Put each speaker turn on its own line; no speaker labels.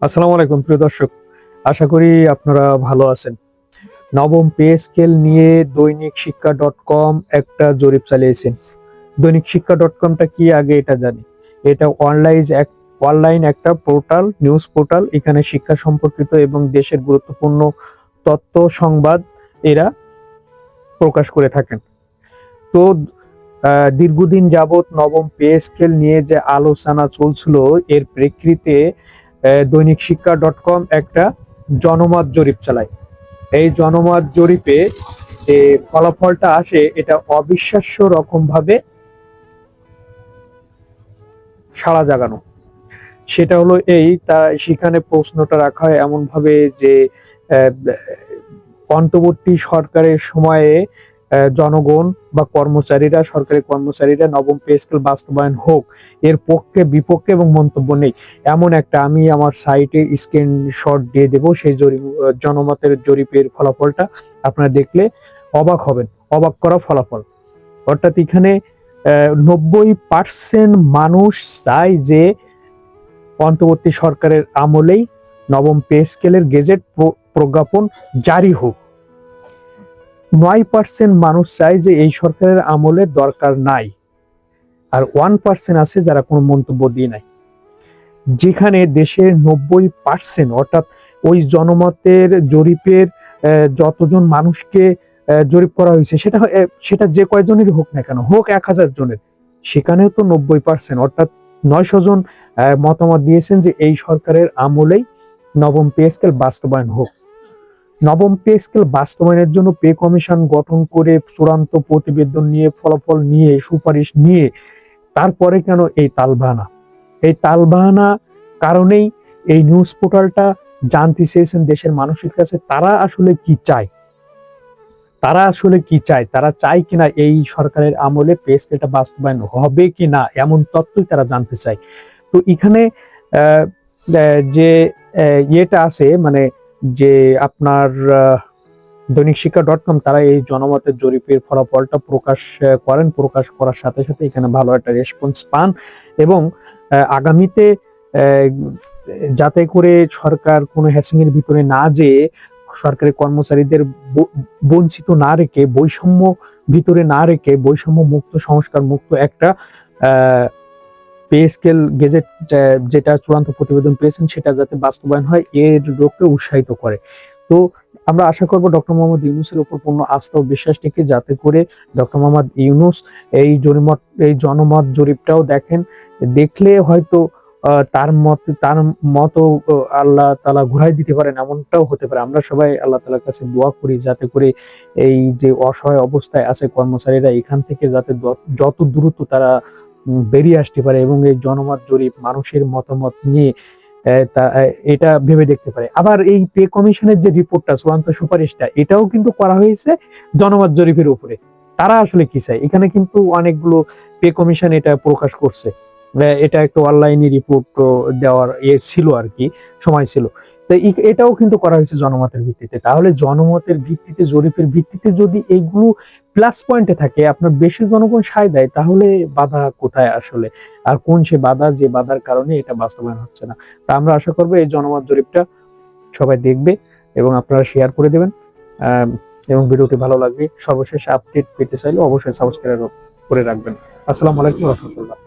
আসসালামু আলাইকুম প্রিয় দর্শক, আশা করি আপনারা ভালো আছেন। নবম পে স্কেল নিয়ে দৈনিক শিক্ষা ডট কম একটা জরিপ চালিয়েছেন। দৈনিক শিক্ষা ডট কমটা কি আগে এটা জানি। এটা অনলাইন একটা পোর্টাল, নিউজ পোর্টাল। এখানে শিক্ষা সম্পর্কিত এবং দেশের গুরুত্বপূর্ণ তথ্য সংবাদ এরা প্রকাশ করে থাকেন। তো দীর্ঘদিন যাবৎ নবম পে স্কেল নিয়ে যে আলোচনা চলছিল, এর প্রেক্ষিতে দৈনিক শিক্ষা ডট কম একটা জনমত জরিপ চালায়। এই জনমত জরিপে যে ফলাফলটা আসে এটা অবিশ্বাস্য রকম ভাবে সাড়া জাগানো। সেটা হলো সেখানে প্রশ্নটা রাখা হয় এমন ভাবে যে আহ, অন্তর্বর্তী সরকারের সময়ে জনগণ বা সরকারি কর্মচারীরা নবম পে স্কেল বাস্তবায়ন হোক, এর পক্ষে বিপক্ষে এবং মন্তব্য নেই। এমন একটা, আমি আমার সাইটে স্ক্রিনশট দিয়ে দেব সেই জনমতের জরিপের ফলাফলটা। আপনারা দেখলে অবাক হবেন, অবাক করা ফলাফল। অর্থাৎ এখানে 90% মানুষ চায় যে অন্তর্বর্তী সরকারের আমলেই নবম পে স্কেলের গেজেট প্রজ্ঞাপন জারি হোক। 9% মানুষ চায় যে এই সরকারের আমলে দরকার নাই। আর 1% আছে যারা কোনো মন্তব্য দিয়ে নাই। যেখানে দেশের 90% অর্থাৎ ওই জনমতের জরিপের যতজন মানুষকে জরিপ করা হয়েছে, সেটা যে কয়জনেরই হোক না কেন, হোক 1000 জনের, সেখানেও তো 90% অর্থাৎ 900 জন মতামত দিয়েছেন যে এই সরকারের আমলেই নবম পে স্কেল বাস্তবায়ন হোক। নবম পে স্কেল বাস্তবায়নের জন্য পে কমিশন গঠন করে চূড়ান্ত প্রতিবেদন নিয়ে, ফলাফল নিয়ে, সুপারিশ নিয়ে তারপরে কেন এই তালবাহানা? এই তালবাহানা কারণেই এই নিউজ পোর্টালটা জানতে চেয়েছেন দেশের মানুষের কাছে তারা আসলে কি চায়। তারা চায় কিনা এই সরকারের আমলে পে স্কেলটা বাস্তবায়ন হবে কিনা, এমন তথ্যই তারা জানতে চায়। তো এখানে যে ইয়েটা আছে, মানে যে আপনার দৈনিক শিক্ষা ডট কম, তারা এই জনমতের জরিপের ফলাফলটা প্রকাশ করার সাথে সাথে এখানে ভালো একটা রেসপন্স পান এবং আগামীতে যাতে করে সরকার কোনো হ্যাসিং এর ভিতরে না যেয়ে সরকারি কর্মচারীদের বঞ্চিত না রেখে, বৈষম্য ভিতরে না রেখে, বৈষম্য মুক্ত, সংস্কার মুক্ত একটা পে স্কেল গেজেট যেটা চূড়ান্ত প্রতিবেদন পেয়েছেন সেটা যাতে বাস্তবায়ন হয়, এর লোককে উৎসাহিত করে। তো আমরা আশা করব ডক্টর মোহাম্মদ ইউনূসের উপর পূর্ণ আস্থা ও বিশ্বাস রেখে, যাতে করে ডক্টর মোহাম্মদ ইউনূস এই জনমত জরিপটাও দেখেন। দেখলে হয়তো তার মতো আল্লাহ তাআলা ঘুরাই দিতে পারেন, এমনটাও হতে পারে। আমরা সবাই আল্লাহ তাআলার কাছে দোয়া করি যাতে করে এই যে অসহায় অবস্থায় আছে কর্মচারীরা, এখান থেকে যাতে যত দ্রুত তারা বেরিয়ে আসতে পারে এবং এই জনমত জরিপ মানুষের মতামত নিয়ে এটা ভেবে দেখতে পারে। আবার এই পে কমিশনের যে রিপোর্টটা, চূড়ান্ত সুপারিশটা, এটাও কিন্তু করা হয়েছে জনমত জরিপের উপরে। তারা আসলে কি চায়, এখানে কিন্তু অনেকগুলো পে কমিশন এটা প্রকাশ করছে। এটা একটা অনলাইনে রিপোর্ট দেওয়ার ছিল আর কি, সময় ছিল। তো এটাও কিন্তু করা হয়েছে জনমতের ভিত্তিতে। তাহলে জনমতের ভিত্তিতে, জরিপের ভিত্তিতে যদি এইগুলো প্লাস পয়েন্টে থাকে, আপনার বেশি জনগণ সায় দেয়, তাহলে বাধা কোথায় আসলে? আর কোন সে বাধা, যে বাধার কারণে এটা বাস্তবায়ন হচ্ছে না? তা আমরা আশা করবো এই জনমত জরিপটা সবাই দেখবে এবং আপনারা শেয়ার করে দেবেন এবং ভিডিওটি ভালো লাগবে। সর্বশেষ আপডেট পেতে চাইলে অবশ্যই সাবস্ক্রাইব করে রাখবেন। আসসালামু আলাইকুম রহমতুল্লাহ।